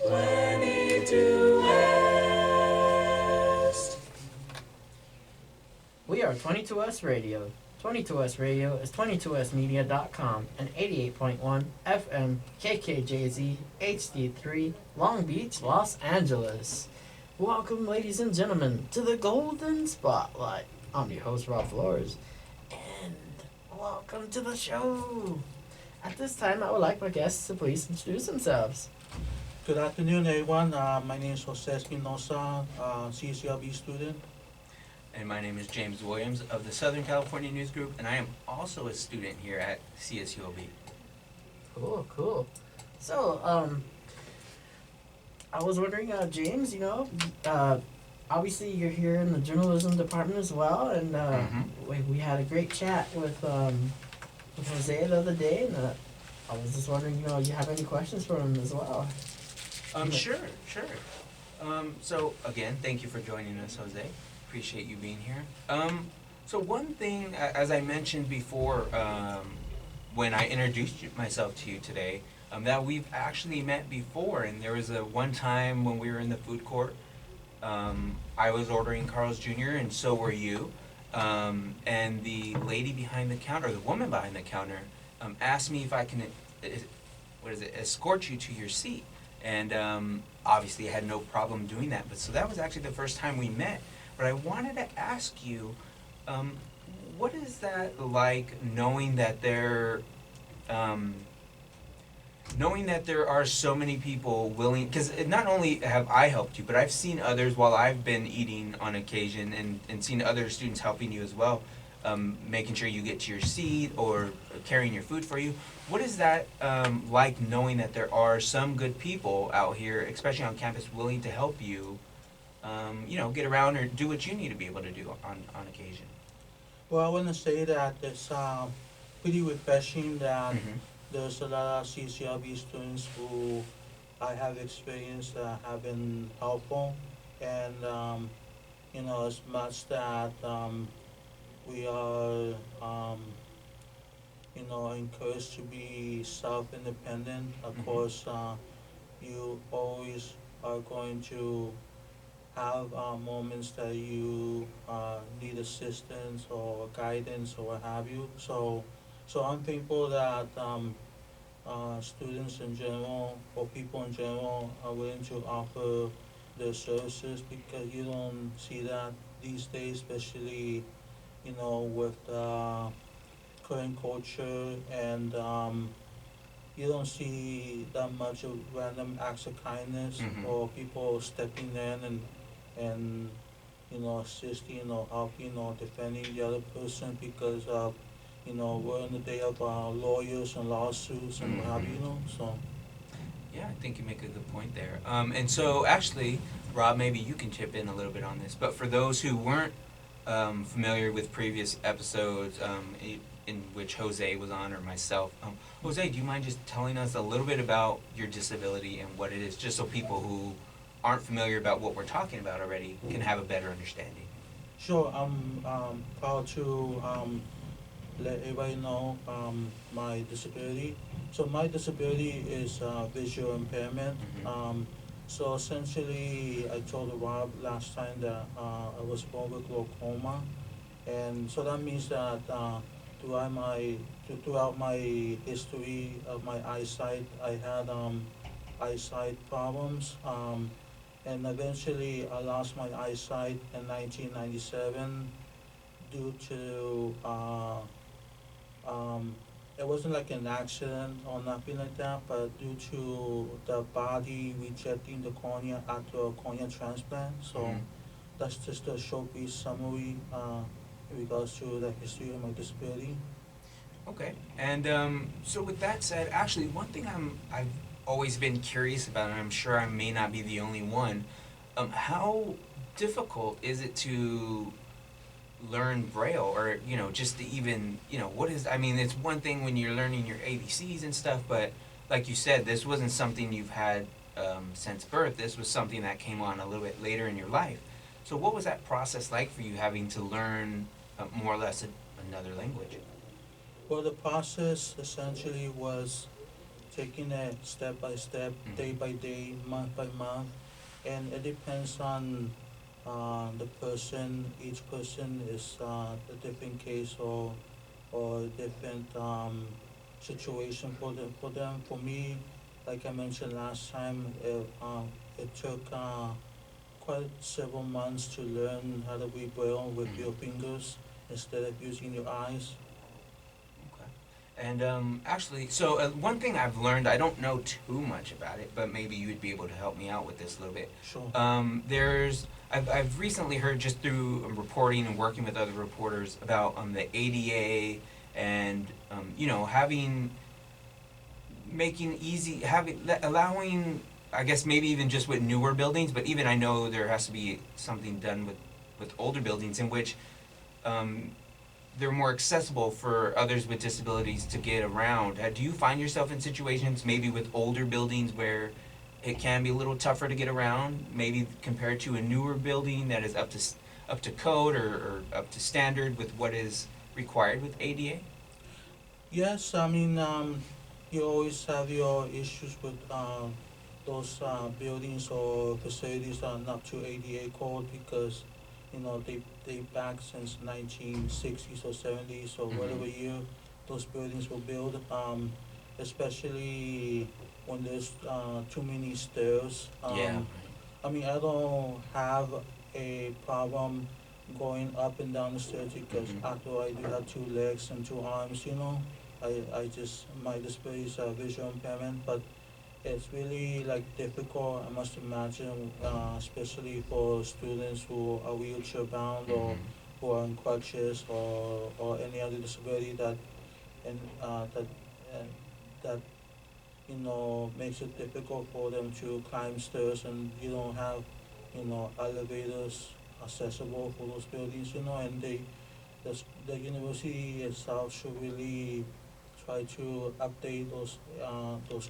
22 West. We are 22S Radio. 22S Radio is 22smedia.com and 88.1 FM KKJZ HD3 Long Beach, Los Angeles. Welcome, ladies and gentlemen, to the Golden Spotlight. I'm your host, Rob Flores, and welcome to the show. At this time, I would like my guests to please introduce themselves. Good afternoon, everyone. My name is Jose Espinoza, CCLB student. And my name is James Williams of the Southern California News Group, and I am also a student here at CSULB. Cool. So, I was wondering, James, obviously you're here in the journalism department as well, and we had a great chat with Jose the other day, and I was just wondering, you have any questions for him as well? Sure. So again, thank you for joining us, Jose. Appreciate you being here. So one thing, as I mentioned before, when I introduced myself to you today, that we've actually met before, and there was a one time when we were in the food court. I was ordering Carl's Jr. and so were you. And the lady behind the counter, the woman behind the counter, asked me if I can, escort you to your seat. And obviously I had no problem doing that. But so that was actually the first time we met. But I wanted to ask you, what is that like, knowing that there are so many people willing? Because not only have I helped you, but I've seen others while I've been eating on occasion, and seen other students helping you as well, making sure you get to your seat or carrying your food for you. What is that like, knowing that there are some good people out here, especially on campus, willing to help you? Get around or do what you need to be able to do on occasion. Well, I want to say that it's pretty refreshing that there's a lot of CCLB students who I have experienced that have been helpful. And, as much that we are, encouraged to be self-independent, of course, you always are going to have moments that you need assistance or guidance or what have you. So I'm thankful that students in general or people in general are willing to offer their services, because you don't see that these days, especially with current culture, and you don't see that much of random acts of kindness or people stepping in and assisting or helping or defending the other person because of we're in the day of lawyers and lawsuits and what have you. So Yeah, I think you make a good point there. And so actually, Rob, maybe you can chip in a little bit on this. But for those who weren't familiar with previous episodes in which Jose was on, or myself, Jose, do you mind just telling us a little bit about your disability and what it is, just so people who aren't familiar about what we're talking about already can have a better understanding? sure, I'm proud to let everybody know my disability. So my disability is visual impairment. So essentially, I told Rob last time that I was born with glaucoma, and so that means that throughout my history of my eyesight, I had eyesight problems, and eventually I lost my eyesight in 1997 due to it wasn't like an accident or nothing like that, but due to the body rejecting the cornea after a cornea transplant. So that's just a short brief summary in regards to the history of my disability. Okay. And so with that said, actually, one thing I've always been curious about, and I'm sure I may not be the only one, how difficult is it to learn Braille, or just to even what is, I mean, it's one thing when you're learning your ABCs and stuff, but like you said, this wasn't something you've had since birth. This was something that came on a little bit later in your life. So what was that process like for you, having to learn more or less another language? Well, the process essentially was taking it step by step, Mhm. day by day, month by month, and it depends on the person. Each person is a different case or a different situation for them. For me, like I mentioned last time, it took quite several months to learn how to read Braille with Mhm. your fingers instead of using your eyes. Okay. And actually, so one thing I've learned, I don't know too much about it, but maybe you'd be able to help me out with this a little bit. Sure. I've recently heard just through reporting and working with other reporters about the ADA and having making easy allowing, I guess maybe even just with newer buildings, but even I know there has to be something done with older buildings in which um, they're more accessible for others with disabilities to get around. Do you find yourself in situations maybe with older buildings where it can be a little tougher to get around, maybe compared to a newer building that is up to code or up to standard with what is required with ADA? Yes, I mean, you always have your issues with those buildings or facilities that are not to ADA code because, they back since 1960s or 70s or Mm-hmm. whatever year those buildings were built. Especially when there's too many stairs. Yeah. I mean, I don't have a problem going up and down the stairs because Mm-hmm. after I do have two legs and two arms, I just, my disability is a visual impairment, but it's really like difficult, I must imagine, especially for students who are wheelchair bound or Mm-hmm. who are on crutches or any other disability and uh, that makes it difficult for them to climb stairs and you don't have, elevators accessible for those buildings, and the university itself should really try to update those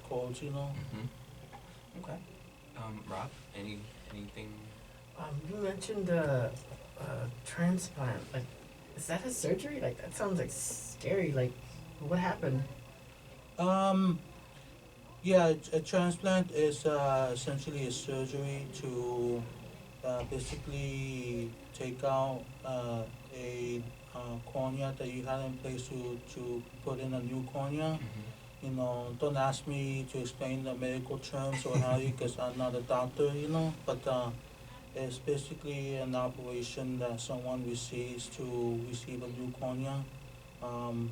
codes. Mm-hmm. Okay. Rob, anything? You mentioned transplant. Like, is that a surgery? Like, that sounds like scary. Like, what happened? Um, yeah, a transplant is essentially a surgery to basically take out a cornea that you had in place to put in a new cornea. Mm-hmm. Don't ask me to explain the medical terms or how you, because I'm not a doctor, but it's basically an operation that someone receives to receive a new cornea. Um,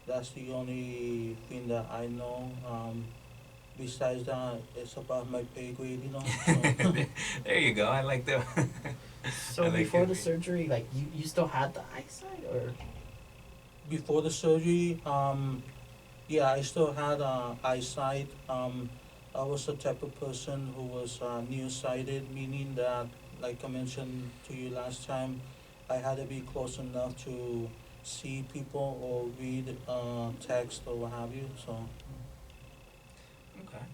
that's the only thing that I know. Besides that, it's about my pay grade. So There you go. I like the. I So like before it. the surgery, like, you still had the eyesight, or? before the surgery, yeah, I still had eyesight. I was the type of person who was nearsighted, meaning that, like I mentioned to you last time, I had to be close enough to see people or read text or what have you. So, Okay.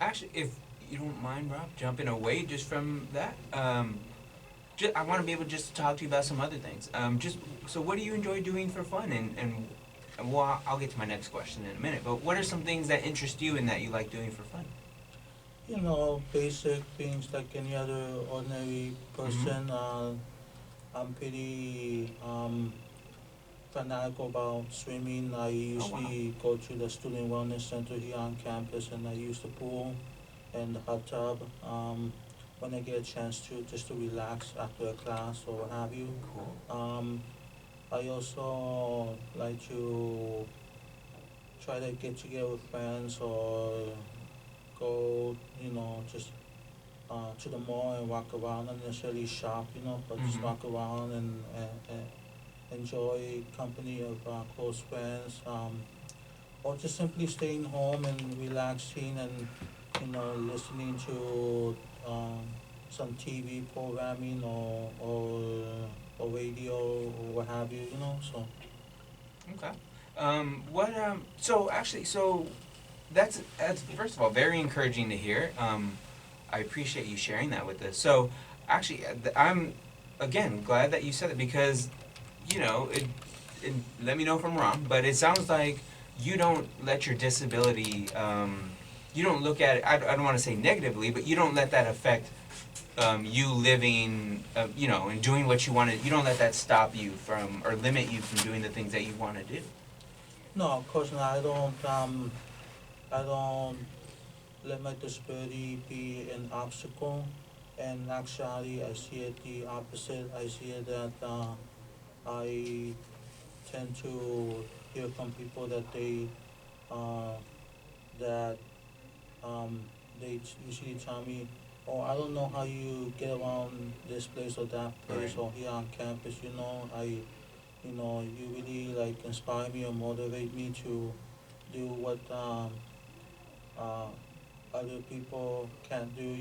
Actually, if you don't mind, Rob, jumping away just from that, I want to be able just to talk to you about some other things. Just so, what do you enjoy doing for fun? And well, I'll get to my next question in a minute. But what are some things that interest you and that you like doing for fun? basic things like any other ordinary Mm-hmm. person. I'm pretty fanatical about swimming. I Oh wow. usually go to the student wellness center here on campus and I use the pool and the hot tub when I get a chance to just to relax after a class or what have you. Cool. I also like to try to get together with friends or go, just to the mall and walk around, not necessarily shop, but just Mm-hmm. walk around and enjoy company of close friends, or just simply staying home and relaxing and listening to some TV programming or radio or what have you. So Okay. What? So actually, so that's first of all very encouraging to hear. I appreciate you sharing that with us. So actually, I'm again glad that you said it because it let me know if I'm wrong, but it sounds like you don't let your disability, you don't look at it, I don't want to say negatively, but you don't let that affect you living, and doing what you want to. You don't let that stop you from or limit you from doing the things that you want to do. No, of course not. I don't let my disability be an obstacle. And actually, I see it the opposite. I see it that I tend to hear from people that uh, that um, usually tell me, "Oh, I don't know how you get around this place or that place Right. or here on campus." You really like inspire me or motivate me to do what uh, other people can't do.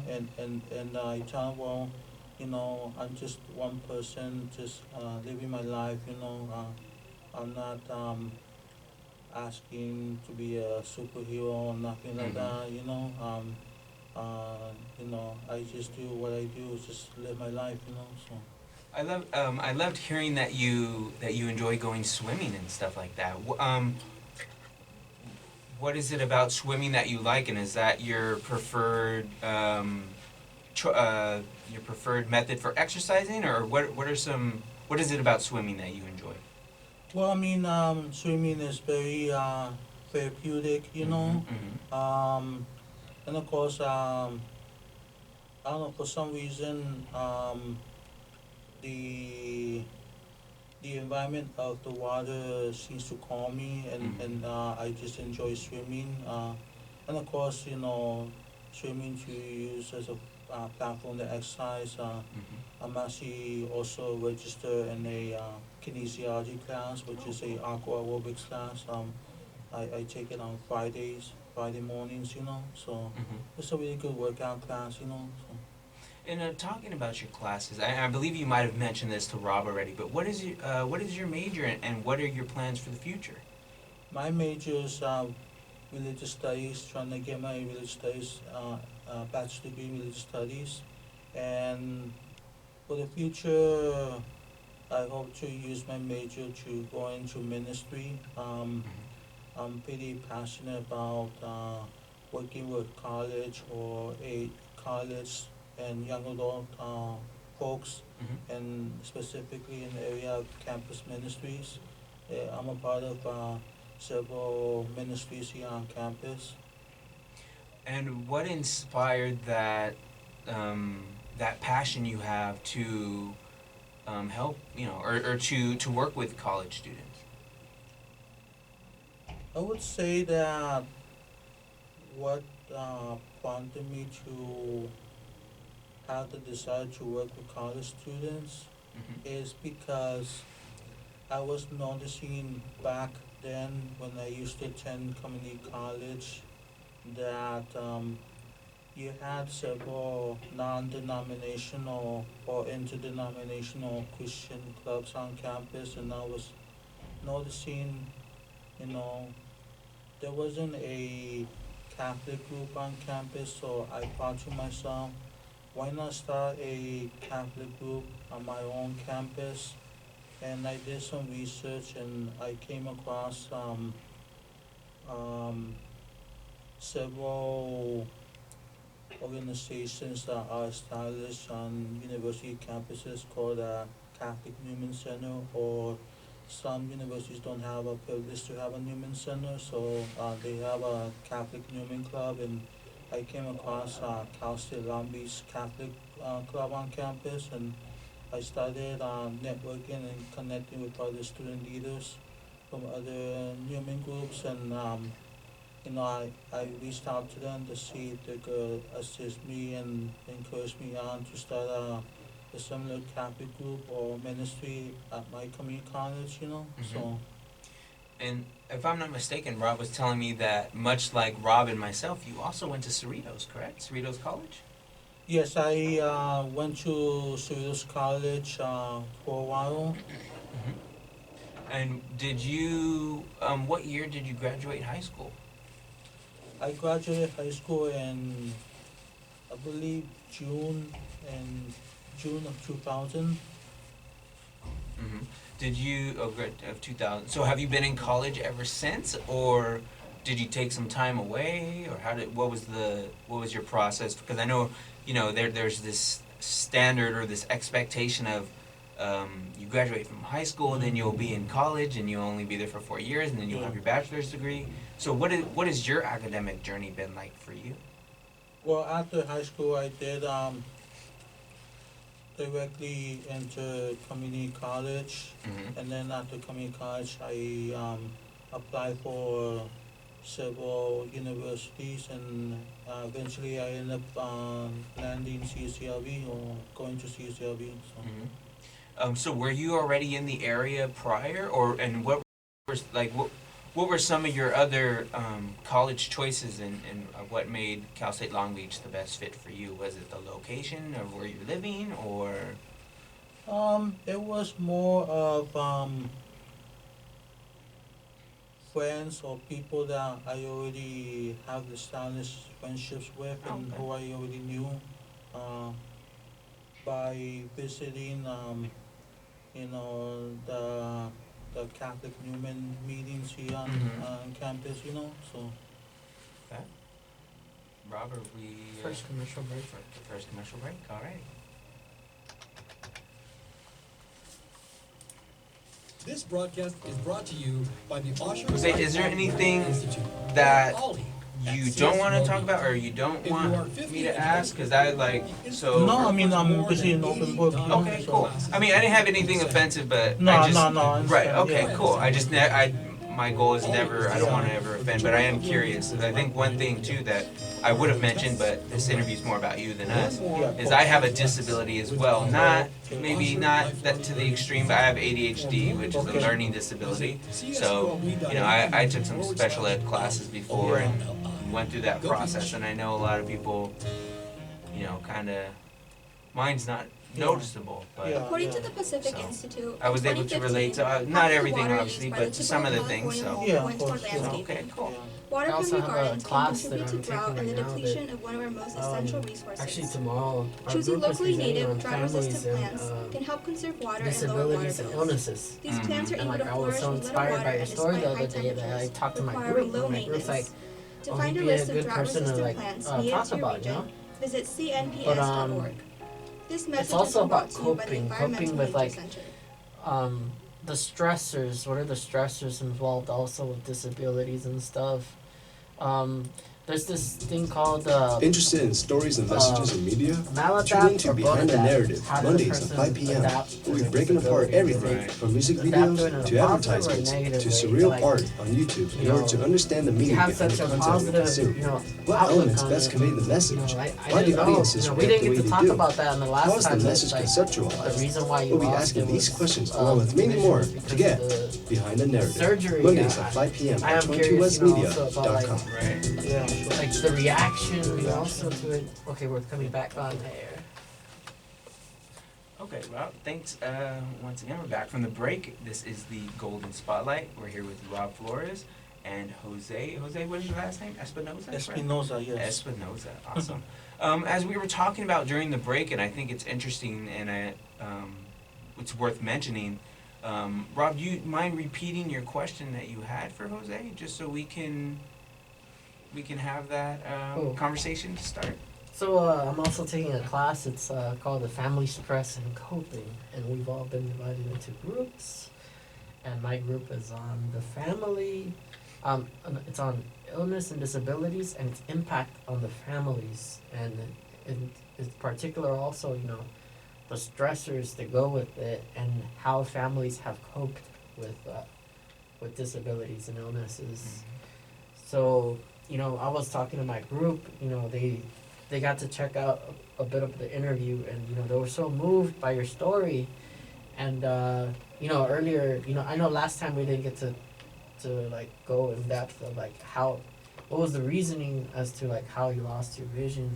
And I tell them, well, I'm just one person, just living my life. I'm not asking to be a superhero or nothing like Mm-hmm. that. I just do what I do, just live my life. So. I loved hearing that you enjoy going swimming and stuff like that. What is it about swimming that you like, and is that your preferred method for exercising, or what is it about swimming that you enjoy? Well, I mean, swimming is very therapeutic. Mm-hmm. Mm-hmm. And of course, I don't know, for some reason, the the environment of the water seems to calm me, and Mm-hmm. I just enjoy swimming. And of course, swimming to use as a platform to exercise. Mm-hmm. I'm actually also registered in a kinesiology class, which is a aqua aerobics class. I take it on Friday mornings. So Mm-hmm. it's a really good workout class. So. And talking about your classes, I believe you might have mentioned this to Rob already, but what is your major, and what are your plans for the future? My major is religious studies, trying to get my religious studies, bachelor degree in religious studies. And for the future, I hope to use my major to go into ministry. I'm pretty passionate about working with college or a college and young adult folks, Mm-hmm. and specifically in the area of campus ministries. I'm a part of several ministries here on campus. And what inspired that passion you have to help, or to work with college students? I would say that what prompted me to have the desire to work with college students Mm-hmm. is because I was noticing back then when I used to attend community college that you had several non-denominational or interdenominational Christian clubs on campus, and I was noticing, you know, there wasn't a Catholic group on campus, so I thought to myself, why not start a Catholic group on my own campus? And I did some research, and I came across um, several organizations that are established on university campuses called Catholic Newman Center, or some universities don't have a privilege to have a Newman Center, so they have a Catholic Newman Club, and I came across Cal State Long Beach Catholic Club on campus, and I started networking and connecting with other student leaders from other Newman groups, and I reached out to them to see if they could assist me and encourage me on to start a similar Catholic group or ministry at my community college. Mm-hmm. So, And if I'm not mistaken, Rob was telling me that much like Rob and myself, you also went to Cerritos, correct? Cerritos College? yes, I went to Cerritos College for a while. Mm-hmm. And what year did you graduate high school? I graduated high school in, I believe, in June of 2000. Mm-hmm. did you, of 2000, so have you been in college ever since, or did you take some time away, or what was your process? Because I know, there's this standard or this expectation of, you graduate from high school, and then you'll be in college, and you'll only be there for 4 years, and then you'll have your bachelor's degree. So what has your academic journey been like for you? Well, after high school, I did directly into community college, Mm-hmm. and then after community college, I applied for several universities, and eventually I ended up landing CCLB or going to CCLB. So. Mm-hmm. So were you already in the area prior, and what were some of your other college choices, and what made Cal State Long Beach the best fit for you? Was it the location of where you're living, or? It was more of friends or people that I already have established friendships with, and Okay. who I already knew by visiting the Catholic Newman meetings here on campus, so. Okay. Robert, we First commercial break. first commercial break. All right. This broadcast is brought to you by the Osher Jose, is there anything Institute. that Ollie at you CS don't want to Long talk Beach. about, or you don't If you are want 50 me to and ask? older, Because so. No, I mean, I'm More busy than in open 80 book. Okay, cool. I mean, I didn't have anything offensive, but No, I just. no, I understand, Right. Okay. yeah. Cool. My goal is never. I don't want to ever offend, but I am curious. I think one thing too that I would have mentioned, but this interview is more about you than us, is I have a disability as well. Maybe not that to the extreme, but I have ADHD, which is a learning disability. So, I took some special ed classes before and went through that process, and I know a lot of people, kind of, mine's not noticeable, but. Yeah. According to the Pacific So, Institute, I was in able to 2015, relate to half not of the everything, water obviously, used by but to some of the typical things. So. California Yeah, home of went toward course, yeah. landscaping. Okay, cool. Water I also friendly have a gardens can class that contribute to I'm drought taking and the right now depletion of one of our most essential resources. Actually, tomorrow, our Choosing group is locally presenting native, on drought-resistant families plants and can help conserve water and lower water disabilities and bills. illnesses. These plants are And able to I was flourish so with little inspired water by your and story despite the high other day that I temperatures, talked to my requiring group, low and my group's like, maintenance. To oh, find he'd a be a list of good person to drought-resistant plants talk native to your about, region, visit But, cnps.org. This message it's also is brought about to you by the coping Environmental with Nature like Center. the stressors. What are the stressors involved also with disabilities and stuff? There's this thing called Interested in stories and messages in media? Tune maladapt into or Behind the bonadapt. Narrative, How does a Mondays at person 5 p.m. adapt to We'll be their breaking apart disability? everything Right. from music Adapt videos to it in a to positive or advertisements negative to way, surreal like, art on YouTube in you order know, to understand the you meaning have behind such the a content we positive, consume. What outlook elements on best it. convey the message? I Why do didn't know. audiences We react didn't the way get to they talk do? about that in the last How is time. the That's message like conceptualized? the reason why you We'll be lost asking it these was, questions along with many vision more because to get of the Behind the Narrative. surgery. Mondays at 5 p.m. I at am curious, also about 22westmedia.com. Right. Yeah. like the reaction also to it. Okay, we're coming back on air. Okay, well, thanks. Once again, we're back from the break. This is the Golden Spotlight. We're here with Rob Flores and Jose. Jose, what is your last name? Espinoza? right? Espinoza, yes. Espinoza, awesome. As we were talking about during the break, and I think it's interesting and it's worth mentioning, Rob, do you mind repeating your question that you had for Jose, just so we can have that Cool. conversation to start? So I'm also taking a class. It's called the Family Stress and Coping, and we've all been divided into groups. And my group is on the family. It's on illness and disabilities and its impact on the families, and in particular also, the stressors that go with it, and how families have coped with disabilities and illnesses. So, I was talking to my group. They got to check out a bit of the interview, and they were so moved by your story. And earlier, I know last time we didn't get to like go in depth of like what was the reasoning as to like how you lost your vision,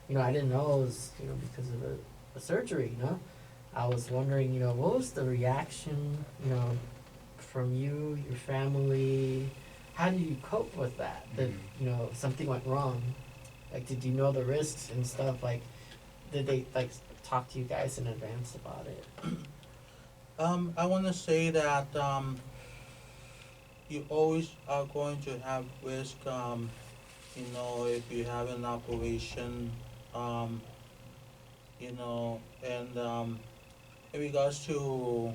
and I didn't know it was because of the surgery. I was wondering, what was the reaction from you, your family? How did you cope with that something went wrong? Like, did you know the risks and stuff? Like, did they like talk to you guys in advance about it? I want to say that you always are going to have risk. If you have an operation, um, and in regards to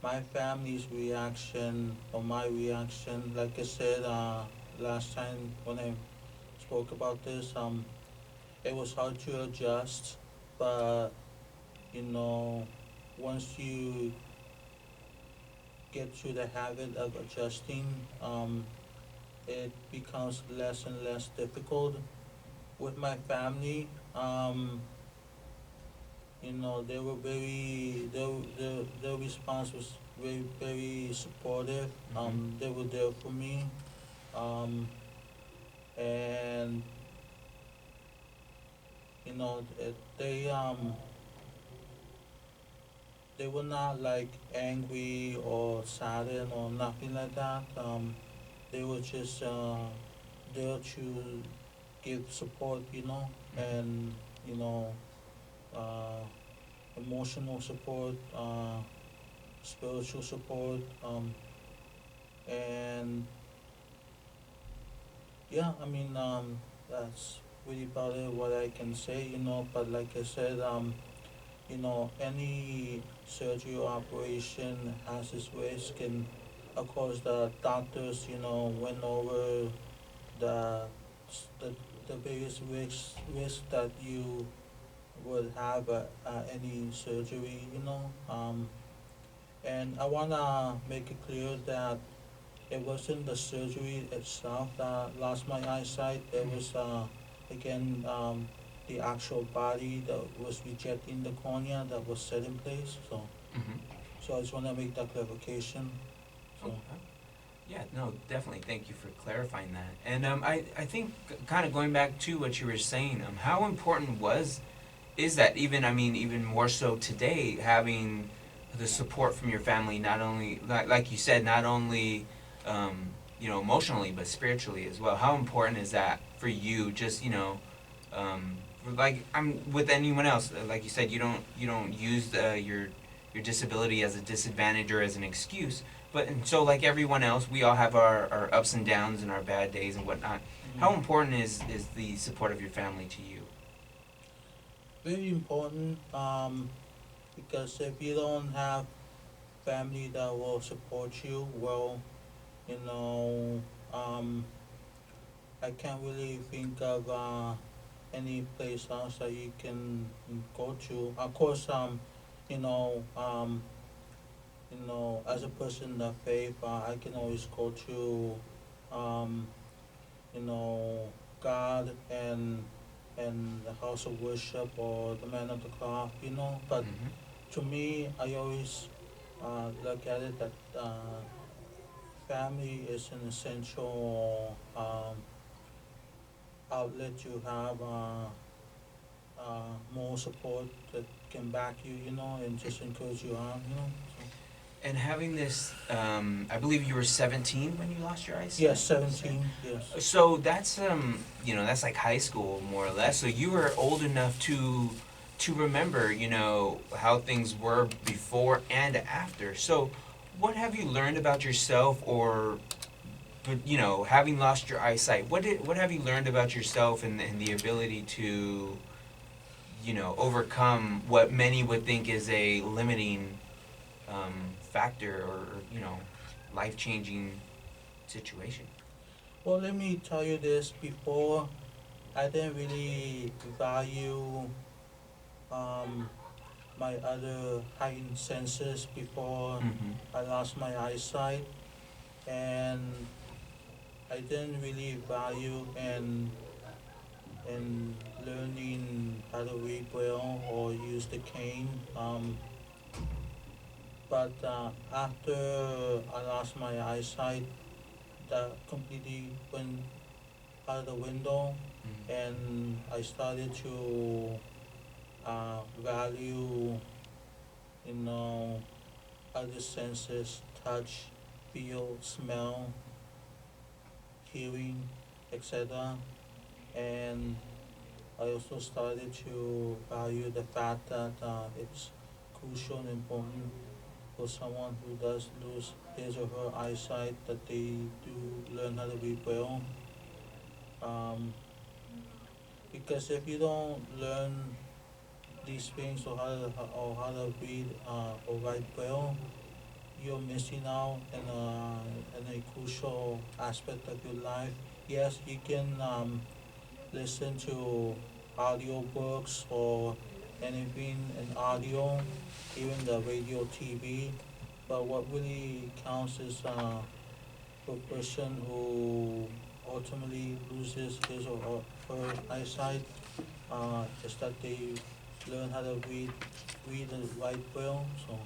my family's reaction or my reaction, like I said last time when I spoke about this, it was hard to adjust, but you know, once you get to the habit of adjusting, it becomes less and less difficult. With my family, they were their response was very supportive. They were there for me, um, and they were not like angry or saddened or nothing like that. They were just there to give support, and you know, uh, emotional support, spiritual support, and yeah, I mean, that's really about it. What I can say, But like I said, any surgery or operation has its risk, and of course the doctors, went over the the, the various risks that you would have any surgery, and I wanna make it clear that it wasn't the surgery itself that lost my eyesight. It was again the actual body that was rejecting the cornea that was set in place. So Mm-hmm. so I just wanna make that clarification. So Okay. Yeah, no, definitely. Thank you for clarifying that. And I think kind of going back to what you were saying, how important is that even, I mean, even more so today, having the support from your family, not only, like you said, not only, emotionally, but spiritually as well. How important is that for you? Just, um, like I'm with anyone else, like you said, you don't use your disability as a disadvantage or as an excuse. But and so like everyone else, we all have our ups and downs and our bad days and whatnot. How important is the support of your family to you? very important, because if you don't have family that will support you, well, you know, um, I can't really think of any place else that you can go to. Of course, you know, um, as a person of faith, I can always go to, um, you know, God and the house of worship or the man of the cloth, But Mm-hmm. to me, I always look at it that family is an essential outlet you have. More support that can back you, and just encourage you on. And having this, I believe you were 17 when you lost your eyesight. Yes, 17, yes. So that's that's like high school more or less. So you were old enough to remember, how things were before and after. So what have you learned about yourself or but having lost your eyesight, what have you learned about yourself and the ability to, overcome what many would think is a limiting factor or life changing situation? Well, let me tell you this. Before, I didn't really value um, my other heightened senses before Mm-hmm. I lost my eyesight, and I didn't really value in learning how to read braille or use the cane. But after I lost my eyesight, that completely went out of the window, and I started to value, you know, other senses: touch, feel, smell, hearing, etc. And I also started to value the fact that it's crucial and important for for someone who does lose his or her eyesight, that they do learn how to read Braille. Because if you don't learn these things or how to read or write Braille, you're missing out in a crucial aspect of your life. Yes, you can listen to audiobooks or anything in audio, even the radio, TV. But what really counts is for a person who ultimately loses his or her eyesight, is that they learn how to read and write Braille. So.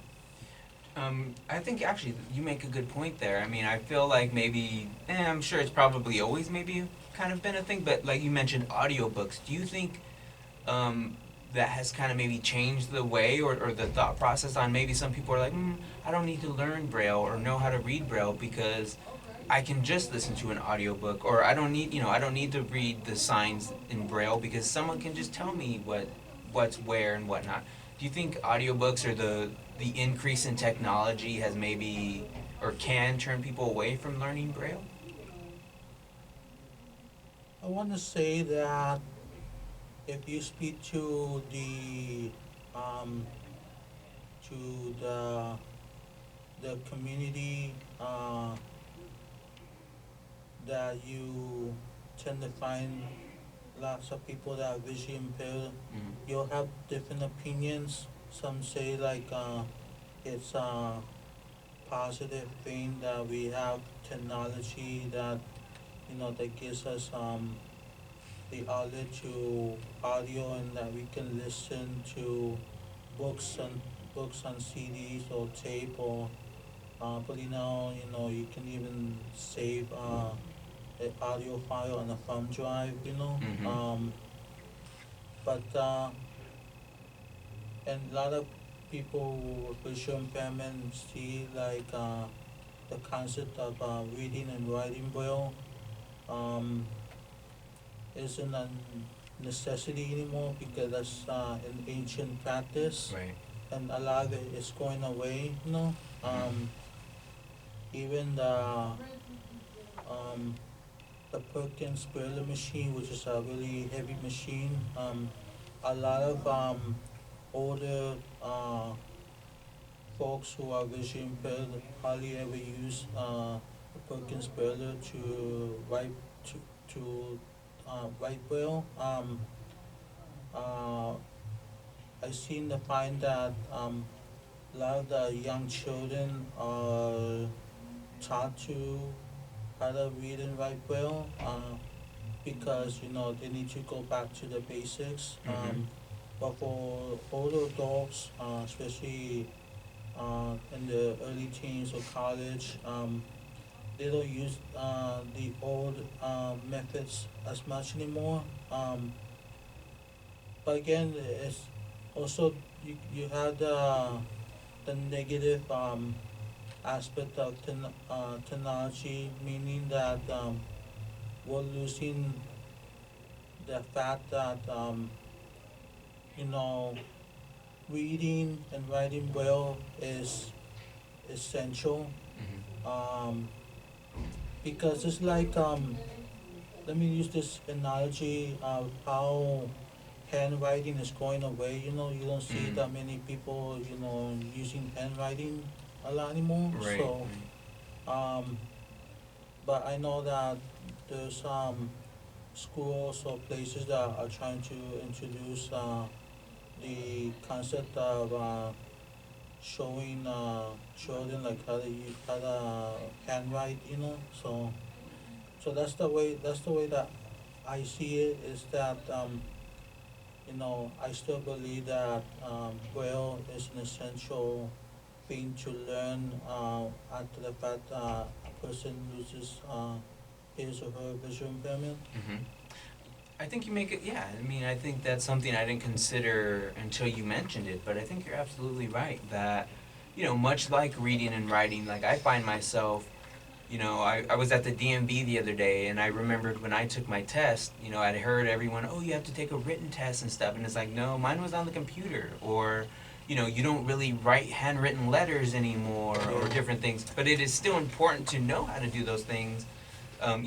I think actually you make a good point there. I mean, I feel like maybe, I'm sure it's probably always maybe kind of been a thing, but like you mentioned audiobooks, do you think that has kind of maybe changed the way or the thought process on maybe some people are like, I don't need to learn Braille or know how to read Braille because I can just listen to an audiobook, or I don't need, I don't need to read the signs in Braille because someone can just tell me what's where and whatnot. Do you think audiobooks or the increase in technology has maybe or can turn people away from learning Braille? I want to say that if you speak to um, the community that you tend to find lots of people that are visually impaired, you'll have different opinions. Some say like it's a positive thing that we have technology that that gives us the outlet to audio and that we can listen to books and books on CDs or tape or but you can even save an audio file on a thumb drive, but and a lot of people with visual impairment see like the concept of reading and writing Braille isn't a necessity anymore because that's an ancient practice, Right. and a lot of it is going away. Even the Perkins Braille machine, which is a really heavy machine, a lot of older folks who are visually impaired hardly ever use the Perkins Braille to write to write Braille. I seem to find that a lot of the young children are taught to how to read and write Braille because they need to go back to the basics. But for older adults, especially in the early teens or college, they don't use the old methods as much anymore. But again, it's also you have the negative aspect of technology, meaning that we're losing the fact that you know reading and writing Braille is essential. Because it's like let me use this analogy of how handwriting is going away. You don't see that many people using handwriting a lot anymore. Right. So but I know that there's schools or places that are trying to introduce the concept of showing children like how to handwrite. So that's the way that I see it, is that I still believe that Braille is an essential thing to learn after the fact a person loses his or her visual impairment. I think you make it, yeah. I mean, I think that's something I didn't consider until you mentioned it, but I think you're absolutely right that, much like reading and writing, like I find myself, I was at the DMV the other day and I remembered when I took my test, I'd heard everyone, oh, you have to take a written test and stuff. And it's like, no, mine was on the computer. Or, you don't really write handwritten letters anymore or different things. But it is still important to know how to do those things, and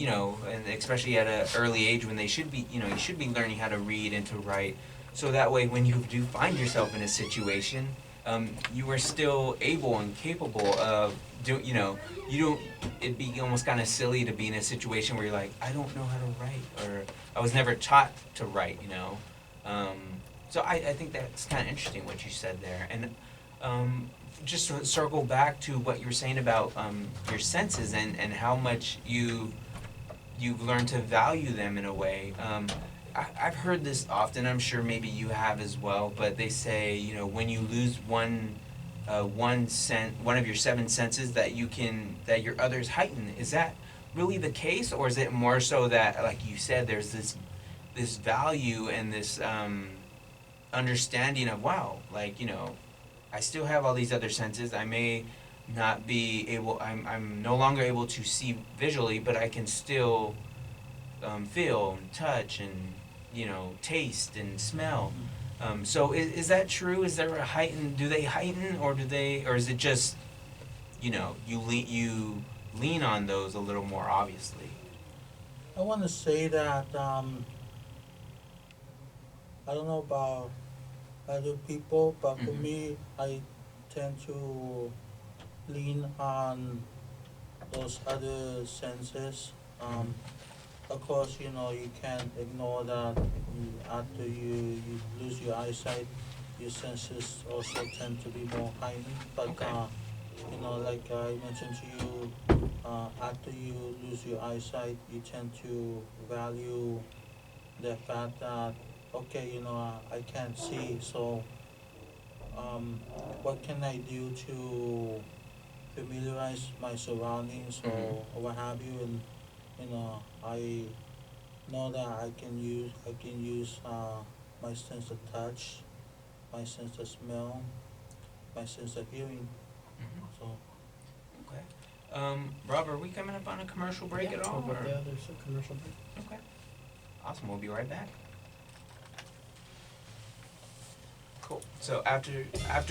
especially at an early age when they should be, you should be learning how to read and to write. So that way, when you do find yourself in a situation, you are still able and capable of doing, it'd be almost kind of silly to be in a situation where you're like, I don't know how to write, or I was never taught to write, So I think that's kind of interesting what you said there. And just to circle back to what you were saying about your senses and how much you've learned to value them in a way. I've heard this often, I'm sure maybe you have as well, but they say, when you lose one of your 7 senses that your others heighten. Is that really the case, or is it more so that, like you said, there's this value and this understanding of, wow, I still have all these other senses. I may not be able, I'm no longer able to see visually, but I can still feel and touch and taste and smell. So is that true? Is there a heighten? Do they heighten, or is it just, you lean on those a little more obviously? I want to say that I don't know about other people, but for me, I tend to lean on those other senses. Of course, you can't ignore that after you lose your eyesight, your senses also tend to be more heightened. But, Okay. Like I mentioned to you, after you lose your eyesight, you tend to value the fact that, okay, I can't see, so what can I do to familiarize my surroundings or what have you, and I know that I can use my sense of touch, my sense of smell, my sense of hearing. So Okay. Rob, are we coming up on a commercial break at all? Or? Yeah, there's a commercial break. Okay. Awesome. We'll be right back. Cool. So after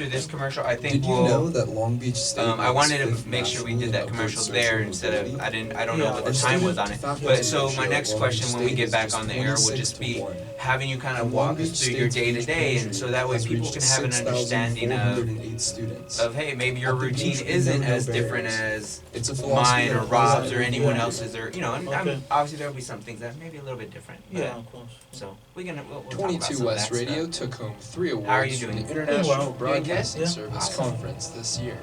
this commercial, I think Did you we'll. know that Long Beach State I ranks wanted to fifth make sure we nationally did in that upward commercial search there and instead of mobility? I don't know what the Our time was student on it. faculty But so ratio my at next Long question Beach when we State get is back just on the air would 26 just to be 1. having you kind of And Long walk us Beach through your State's day to day, and so that way has people reached can have an understanding 6,408 students. of hey, maybe your At the routine beach, isn't no as different barriers. as It's a philosophy mine or that Rob's or applies anyone Yeah. else's, or and Okay. obviously there'll be some things that may be a little bit different. But, yeah, of course. So we'll talk about 22 some of West that Radio stuff. took home 3 awards How are you from doing? the International Well, Broadcasting yeah. Service Awesome. Conference this year.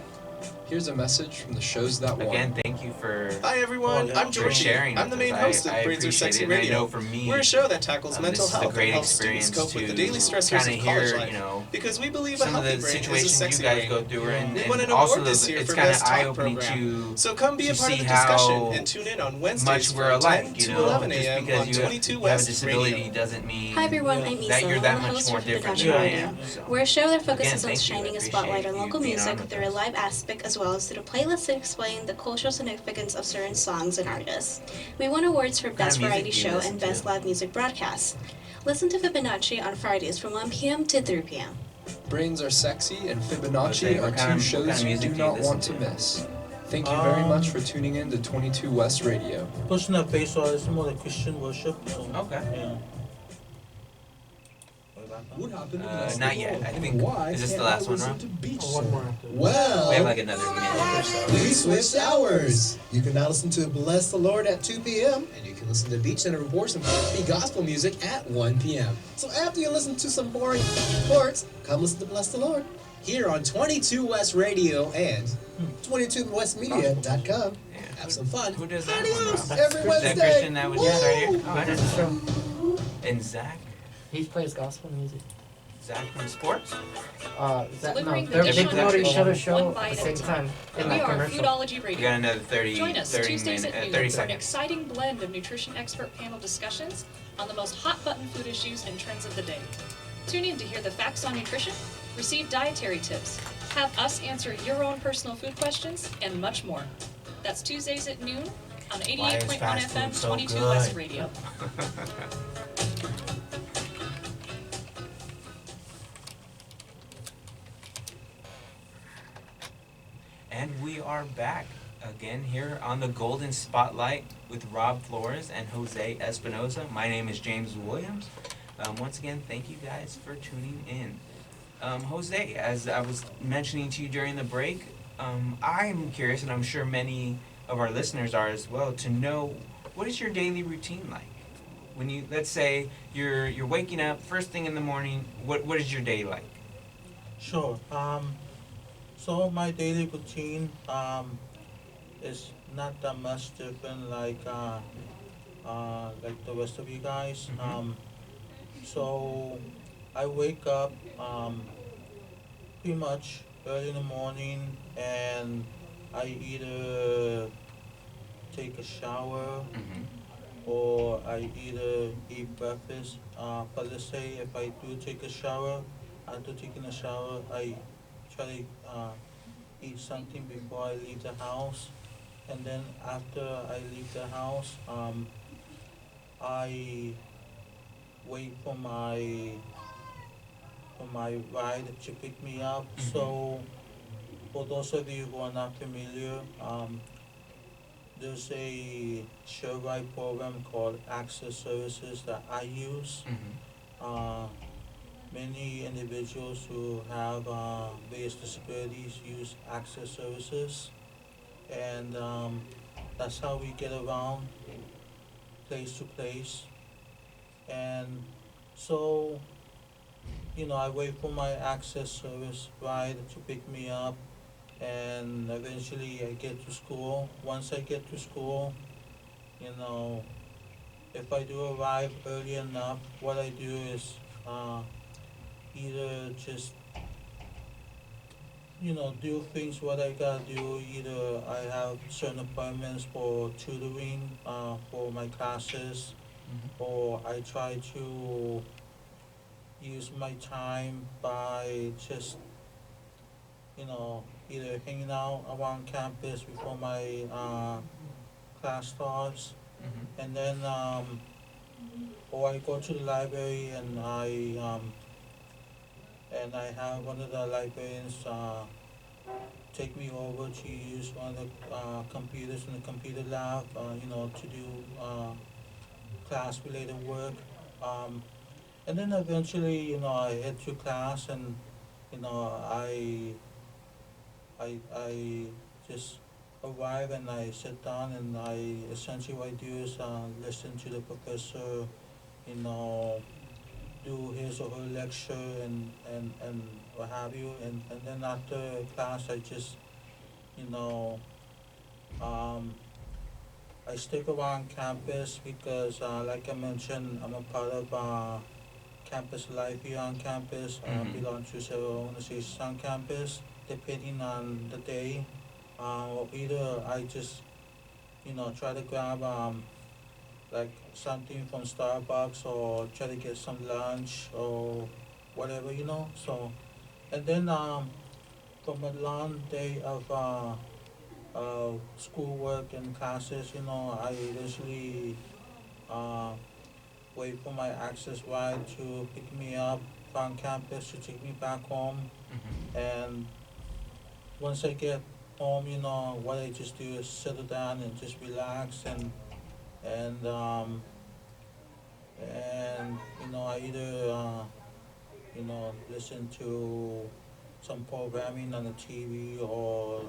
Here's a message from the shows that won. Again, thank you for Hi everyone, I'm for Georgie. sharing. I'm the with main us. host of I Brains Are appreciate Sexy it. And I Radio. know for me, We're a show that tackles mental this is a health great and helps students experience cope with the to daily stressors kinda of college hear, life. Because we believe a some of healthy the brain is a situations sexy you guys brain. go through, and, We won and an also award this year it's for kind of Best Talk eye-opening Program. to So come be a to part of see the discussion how and tune in on Wednesdays much we're from 10 alike. to 11 Just a.m. because on you 22 have a West disability Radio. doesn't mean Hi everyone, Yeah. I'm that Issa, you're and that I'm the much host more for different Production than I Radio. am. So. We're a show that Again, focuses on thank you. shining I a spotlight appreciate on you local being on music with through a us. live aspect as well as through playlists that explain the cultural significance of certain songs and artists. We won awards for What kind Best of music Variety do you Show listen and to? Best Live Music Broadcast. Listen to Fibonacci on Fridays from 1 p.m. to 3 p.m. Brains Are Sexy and Okay, Fibonacci what are kind two of shows you music do do you not want listen to to? miss. Thank you very much for tuning in to 22 West Radio. Pushing that bass, so it's more like Christian worship. So, Okay. Yeah. What happened in Not yet. I think is this the last one, Rob? One more after. Well, We have like another minute or so. we switched hours. You can now listen to Bless the Lord at 2 p.m. and you can listen to Beach Center Reports and happy gospel music at 1 p.m. So after you listen to some boring reports, come listen to Bless the Lord here on 22 West Radio and 22westmedia.com. Yeah. Have some fun. Who does that Adios one, Rob? every Is Wednesday. that Christian that was just right here? Woo! Go ahead. That's the show. And Zach? He plays gospel music. Zach from sports? That, no, Delivering the they dish on promote your each table, other's show one at bite the at same a time. time in We that are commercial. Foodology We Radio. got another 30, Join us 30 Tuesdays minutes, at noon 30 for an seconds. exciting blend of nutrition expert panel discussions on the most hot-button food issues and trends of the day. Tune in to hear the facts on nutrition, receive dietary tips, have us answer your own personal food questions, and much more. That's Tuesdays at noon on Why is 88.1 fast food FM, so 22 good? West Radio. And we are back again here on the Golden Spotlight with Rob Flores and Jose Espinoza. My name is James Williams. Once again, thank you guys for tuning in. Jose, as I was mentioning to you during the break, I'm curious, and I'm sure many of our listeners are as well, to know what is your daily routine like? When you, let's say you're waking up first thing in the morning, what is your day like? Sure. So my daily routine is not that much different like the rest of you guys. Mhm. So I wake up pretty much early in the morning, and I either take a shower Mm-hmm. or I either eat breakfast. But let's say if I do take a shower, after taking a shower, I try to eat something before I leave the house. And then after I leave the house, I wait for my ride to pick me up. Mhm. So for those of you who are not familiar, there's a share ride program called Access Services that I use. Mm-hmm. Uh, Many individuals who have various disabilities use Access Services, and that's how we get around place to place. And so, I wait for my Access Service ride to pick me up, and eventually I get to school. Once I get to school, you know, if I do arrive early enough, what I do is either just do things what I gotta do. Either I have certain appointments for tutoring for my classes, Mm-hmm. or I try to use my time by just either hanging out around campus before my class starts, Mm-hmm. and then or I go to the library and I have one of the librarians take me over to use one of the computers in the computer lab, to do class related work. Um, and then eventually, I head to class, and you know, I I just arrive and I sit down, and essentially what I do is listen to the professor, you know, do his or her lecture, and what have you, and then after class I just, you know, um, I stick around campus because, like I mentioned, I'm a part of campus life here on campus. I Mhm. belong to several organizations on campus. Depending on the day, either I just, try to grab like something from Starbucks, or try to get some lunch or whatever. So, and then from a long day of schoolwork and classes, I usually uh, wait for my access ride to pick me up from campus to take me back home. Mm-hmm. And once I get home, what I just do is settle down and just relax, and um, I either listen to some programming on the TV, or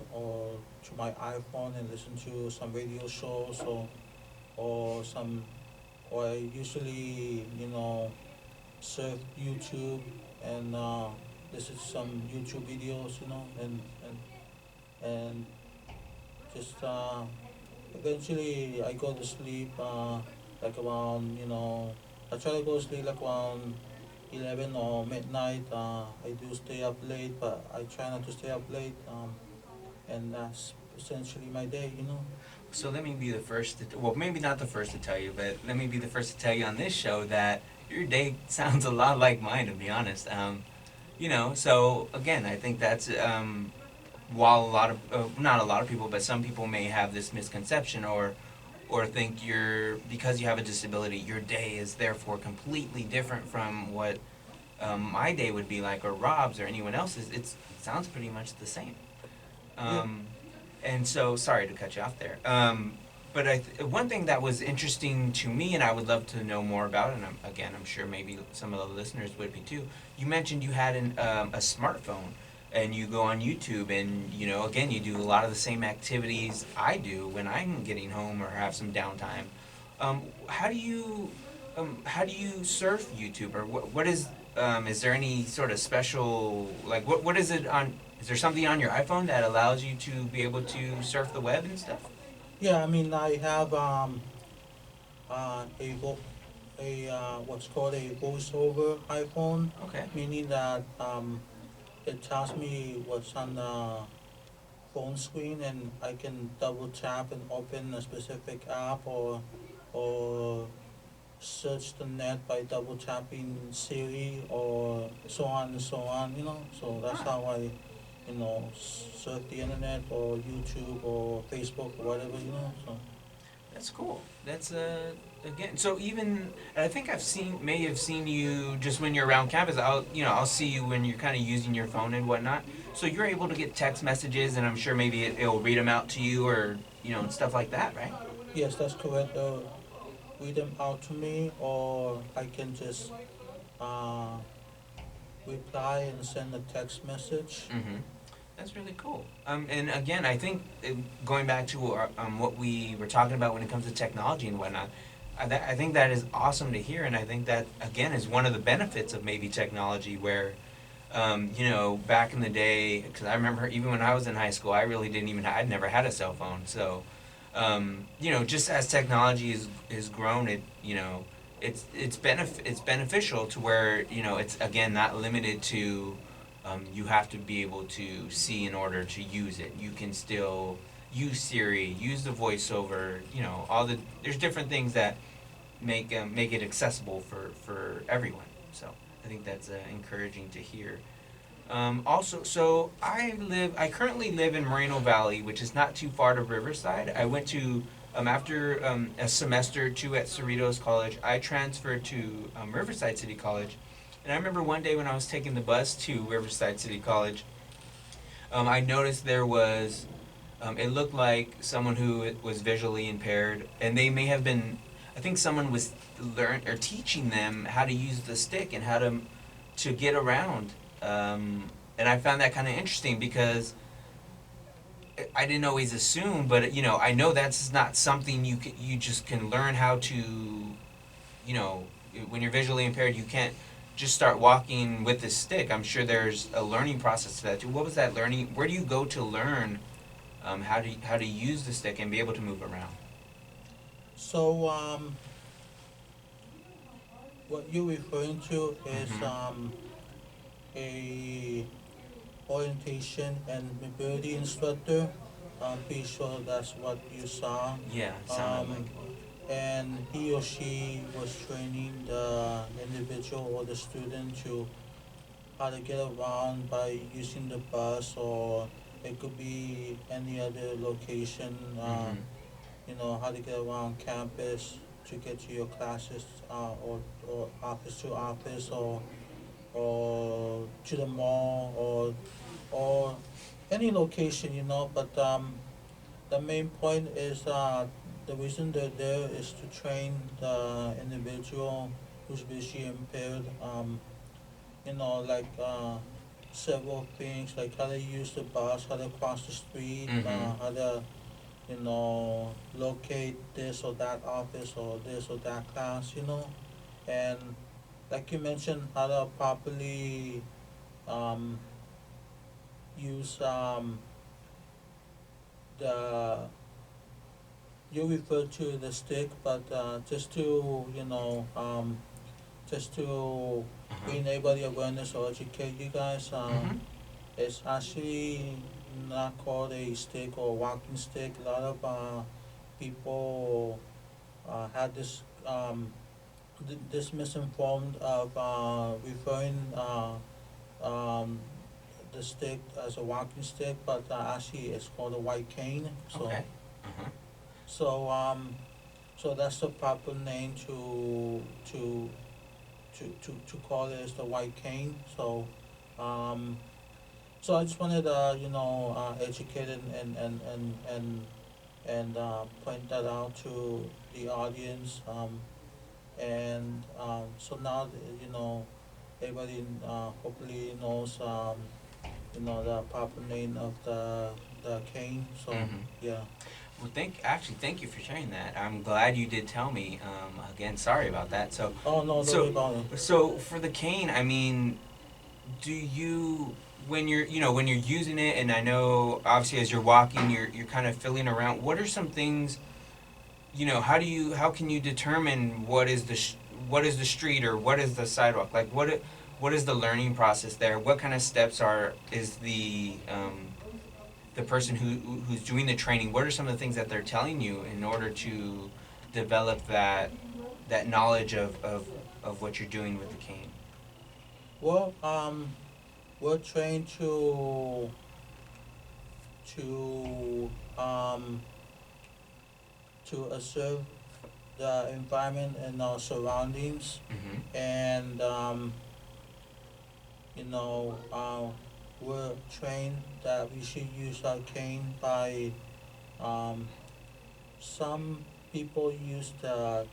to my iPhone and listen to some radio shows, or some or I usually surf YouTube and listen to some YouTube videos, and just eventually I go to sleep like around, I try to go to sleep like around 11 or midnight. I do stay up late, but I try not to stay up late, and that's essentially my day. So let me be the first to, well, maybe not the first to tell you, but let me be the first to tell you on this show that your day sounds a lot like mine, to be honest. So again, I think that's, while a lot of, not a lot of people, but some people may have this misconception, or think because you have a disability, your day is therefore completely different from what my day would be like, or Rob's, or anyone else's. It sounds pretty much the same. Um, And so, sorry to cut you off there. But one thing that was interesting to me, and I would love to know more about, and I'm sure maybe some of the listeners would be too. You mentioned you had a smartphone, and you go on YouTube, and again, you do a lot of the same activities I do when I'm getting home or have some downtime. How do you surf YouTube, or what is there any sort of special, like, what is it on? Is there something on your iPhone that allows you to be able to surf the web and stuff? Yeah, I mean, I have what's called a voiceover iPhone, Okay. meaning that it tells me what's on the phone screen, and I can double tap and open a specific app, or search the net by double tapping Siri, or so on and so on. So that's how I surf the internet, or YouTube, or Facebook, or whatever. So. That's cool. That's again. So even I think may have seen you just when you're around campus. I'll see you when you're kind of using your phone and whatnot. So you're able to get text messages, and I'm sure maybe it'll read them out to you, or and stuff like that, right? Yes, that's correct. Read them out to me, or I can just uh, reply and send a text message. Mm-hmm. That's really cool. And again, I think going back to what we were talking about when it comes to technology and whatnot, I think that is awesome to hear, and I think that again is one of the benefits of maybe technology, where back in the day, because I remember even when I was in high school, I'd never had a cell phone, so just as technology is grown, it's beneficial to where it's again not limited to. You have to be able to see in order to use it. You can still use Siri, use the voiceover. There's different things that make it accessible for everyone. So I think that's encouraging to hear. Also, so I currently live in Moreno Valley, which is not too far to Riverside. I went to after a semester or two at Cerritos College, I transferred to Riverside City College. And I remember one day when I was taking the bus to Riverside City College, I noticed there was, it looked like someone who was visually impaired, and they may have been, I think someone was teaching them how to use the stick and how to get around. And I found that kind of interesting because I didn't always assume, but I know that's not something you just can learn how to, when you're visually impaired, you can't just start walking with the stick. I'm sure there's a learning process to that too. What was that learning? Where do you go to learn how to use the stick and be able to move around? So what you're referring to is a orientation and mobility instructor. I'm pretty sure that's what you saw. Yeah, it sounded like. And he or she was training the individual or the student to how to get around by using the bus, or it could be any other location. How to get around campus to get to your classes, or office to office, or to the mall, or any location. But the main point is the reason they're there is to train the individual who's visually impaired. Like several things, like how to use the bus, how to cross the street, how to locate this or that office, or this or that class. And like you mentioned, how to properly use the you refer to the stick, but just to enable the awareness or educate you guys, it's actually not called a stick or walking stick. A lot of people had this misinformed of referring um, the stick as a walking stick, but actually it's called a white cane. Okay. So that's the proper name to call it, is the white cane. So So I just wanted educate and point that out to the audience. So now everybody hopefully knows the proper name of the cane. So Mhm. yeah. Well, thank you for sharing that. I'm glad you did tell me. Again, sorry about that. Oh no, don't worry about it. So for the cane, I mean, do you when you're using it, and I know obviously as you're walking, you're kind of feeling around. What are some things, how can you determine what is the street or what is the sidewalk? Like what is the learning process there? What kind of steps is the person who's doing the training? What are some of the things that they're telling you in order to develop that knowledge of what you're doing with the cane? Well, we're trained to um to observe the environment and our surroundings, Mm-hmm. and you know we're trained that we should use our cane by um some people use the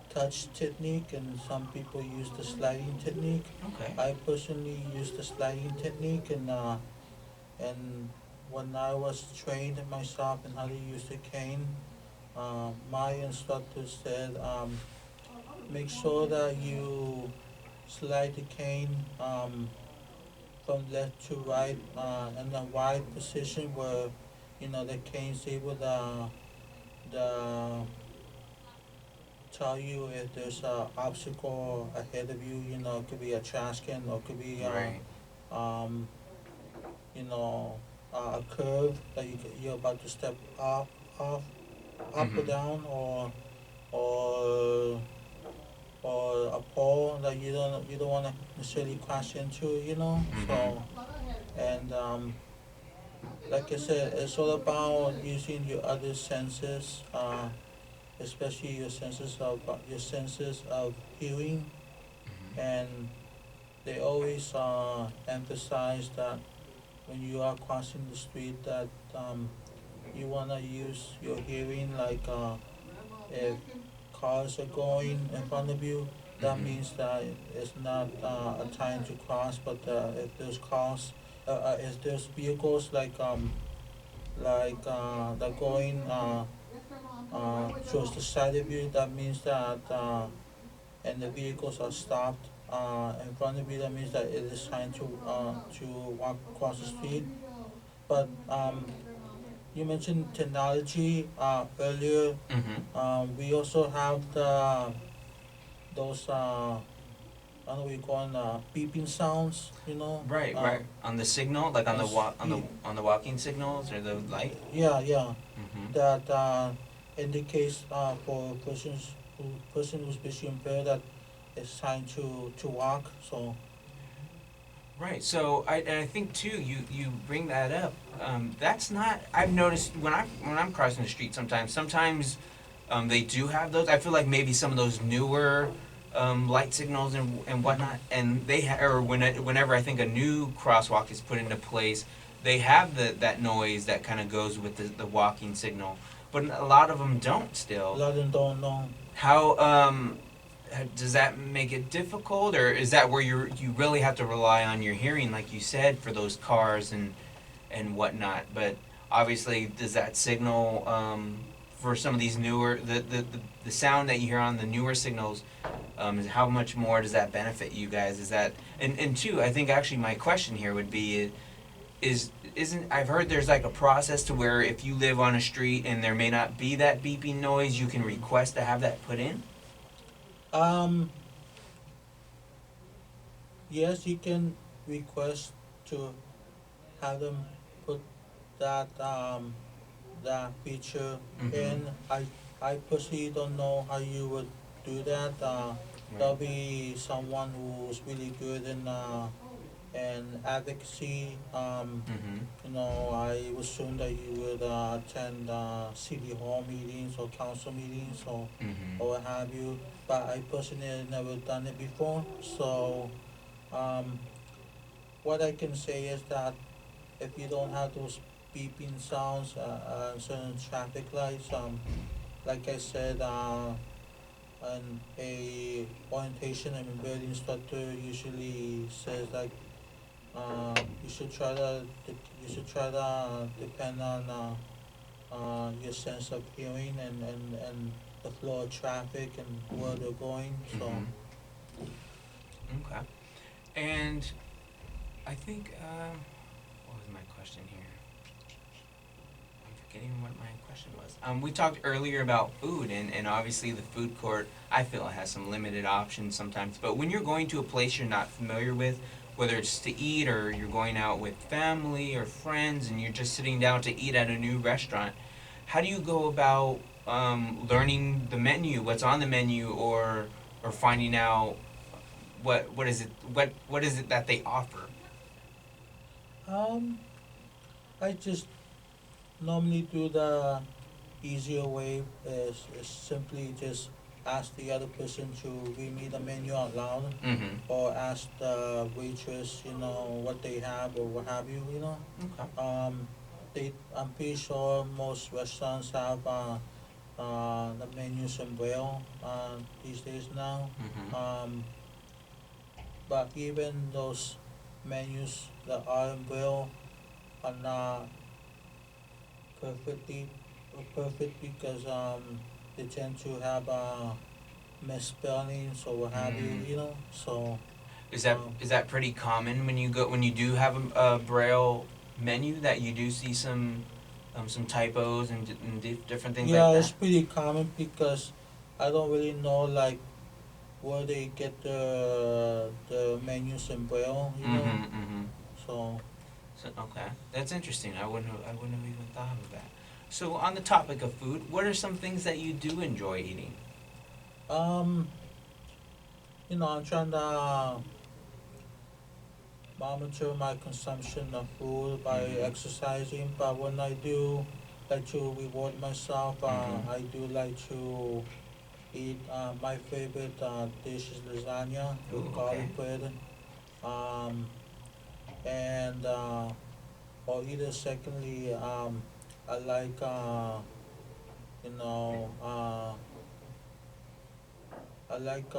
touch technique and some people use the sliding technique. Okay. I personally use the sliding technique, and when I was trained myself in how to use the cane, my instructor said, make sure that you slide the cane from left to right in a wide position where the cane's able to tell you if there's a obstacle ahead of you. It could be a trash can or it could be Right. um, you know a curve that you're about to step off up or Mm-hmm. down, or or a pole that you don't want to necessarily crash into. Mm-hmm. So, and like I said, it's all about using your other senses, especially your senses of hearing. And they always emphasize that when you are crossing the street, that you want to use your hearing, like if cars are going in front of you, that Mm-hmm. means that it's not a time to cross. But if there's cars, if there's vehicles that going towards the side of you, that means that and the vehicles are stopped in front of you, that means that it is time to walk across the street. But you mentioned technology earlier. Mm-hmm. We also have those I don't know what you call them, beeping sounds. Right, right. On the signal, like on the As on the walking signals or the light. yeah, Mm-hmm. that indicates for person who's visually impaired that it's time to walk. So Right. So I think too you bring that up. That's not. I've noticed when I'm crossing the street sometimes they do have those. I feel like maybe some of those newer light signals and whatnot, and whenever I think a new crosswalk is put into place, they have that noise that kind of goes with the walking signal, but a lot of them don't a still. lot of them don't know. How does that make it difficult, or is that where you really have to rely on your hearing, like you said, for those cars and whatnot? But obviously, does that signal for some of these newer the sound that you hear on the newer signals? Is how much more does that benefit you guys? Is that and two? I think actually my question here would be isn't I've heard there's like a process to where if you live on a street and there may not be that beeping noise, you can request to have that put in. Um, yes, you can request to have them put that feature Mm-hmm. in. I personally don't know how you would do that. There'll be someone who's really good in advocacy. Mm-hmm. I would assume that you would attend city hall meetings or council meetings Mm-hmm. or what have you. But I personally have never done it before, so um, what I can say is that if you don't have those beeping sounds and certain traffic lights, like I said, and a orientation and building instructor usually says like you should try to depend on your sense of hearing and the flow of traffic and where they're going. So Mhm. Okay. And I think, what was my question here? I'm forgetting what my question was. We talked earlier about food, and obviously the food court, I feel it has some limited options sometimes. But when you're going to a place you're not familiar with, whether it's to eat or you're going out with family or friends and you're just sitting down to eat at a new restaurant, how do you go about learning the menu, what's on the menu, or finding out what is it that they offer? um, I just normally do the easier way is simply just ask the other person to read me the menu out loud Mm-hmm. or ask the waitress, what they have or what have you, Okay. I'm pretty sure most restaurants have the menus in Braille these days now. Mm-hmm. Um, but even those menus that are in Braille are not perfectly perfect because they tend to have misspellings or what have you, Mm. So Is that um, is that pretty common when you do have a braille menu that you do see some typos and, different things like yeah, it's that? pretty common because I don't really know like where they get the menus in Braille, Mm-hmm. Mm-hmm. So So okay, that's interesting. I wouldn't have even thought of that. So on the topic of food, what are some things that you do enjoy eating? um, I'm trying to monitor my consumption of food by Mm-hmm. exercising, but when I do like to reward myself, Mm-hmm. I do like to eat my favorite dish is lasagna with Ooh, okay. garlic bread, um, and or either secondly, I like you know I like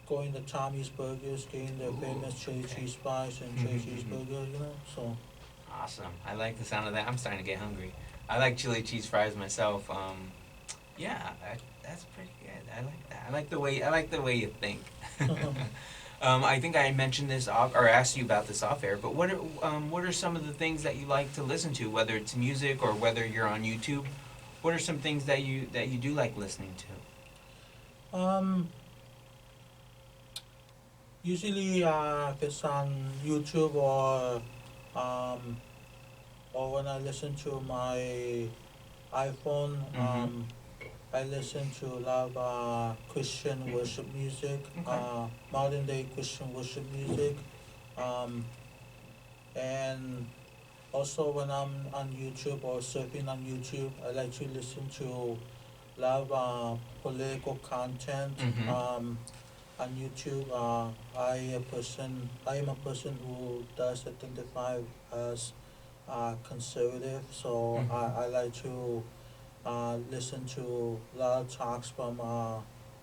going to Tommy's Burgers, getting their Ooh, famous chili okay. cheese fries and chili Mm-hmm. cheeseburger, So Awesome. I like the sound of that. I'm starting to get hungry. I like chili cheese fries myself. Yeah, that's pretty good. I like that. I like the way you think. I think I mentioned this off or asked you about this off air. But what are some of the things that you like to listen to, whether it's music or whether you're on YouTube? What are some things that you do like listening to? um, usually if it's on YouTube um, or when I listen to my iPhone, Mm-hmm. I listen to a lot of Christian worship music, Okay. modern day Christian worship music, um, and also when I'm on YouTube or surfing on YouTube, I like to listen to a lot of political content. Mm-hmm. On YouTube, I am a person who does identify as conservative, so Mm-hmm. I like to listen to a lot of talks from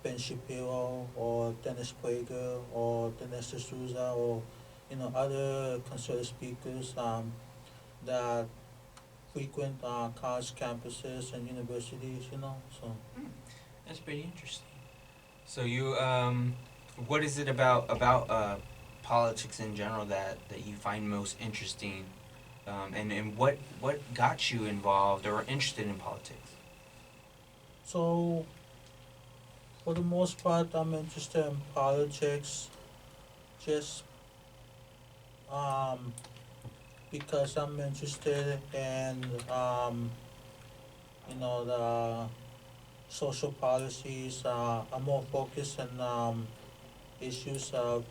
Ben Shapiro or Dennis Prager or Dennis D'Souza or other conservative speakers that frequent college campuses and universities. So That's pretty interesting. So what is it about politics in general that you find most interesting, and what got you involved or interested in politics? so for the most part, I'm interested in politics just um, because I'm interested in the social policies. I'm more focused on issues of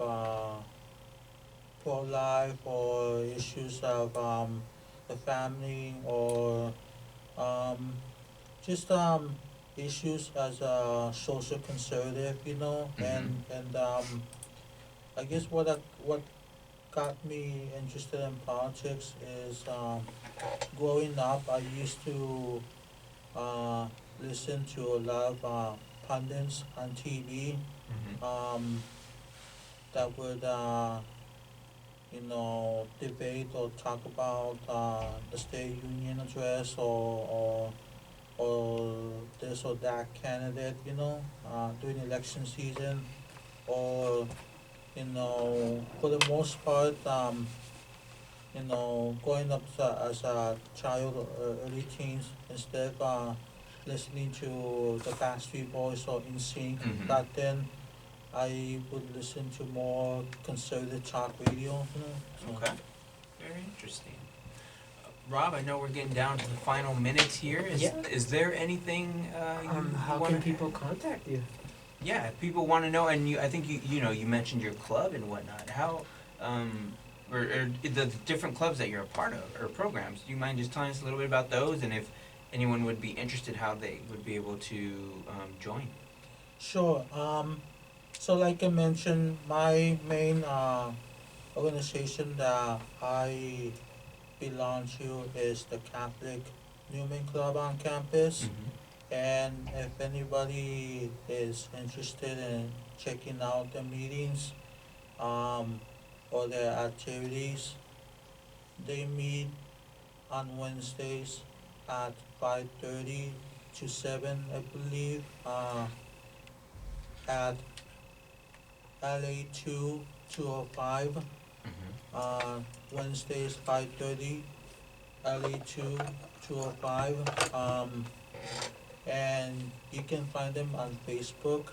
pro-life or issues of the family or um, just issues as a social conservative, Mm-hmm. and I guess what got me interested in politics is growing up. I used to listen to a lot of pundits on TV that would debate or talk about the State Union address or this or that candidate, during election season, or for the most part, growing up as a child or early teens, instead of listening to the Backstreet Boys or NSYNC back then, I would listen to more conservative talk radio, so. Okay. Very interesting. Rob, I know we're getting down to the final minutes here. Yeah. Is there anything How you want can people contact you? Yeah, if people want to know, and I think you mentioned your club and whatnot. How, or the different clubs that you're a part of or programs. Do you mind just telling us a little bit about those, and if anyone would be interested, how they would be able to join? Sure. So like I mentioned, my main organization that I belong to is the Catholic Newman Club on campus. And if anybody is interested in checking out the meetings or their activities, they meet on Wednesdays at 5:30 to 7, I believe, at LA 205. Wednesdays 5:30, LA 205. And you can find them on Facebook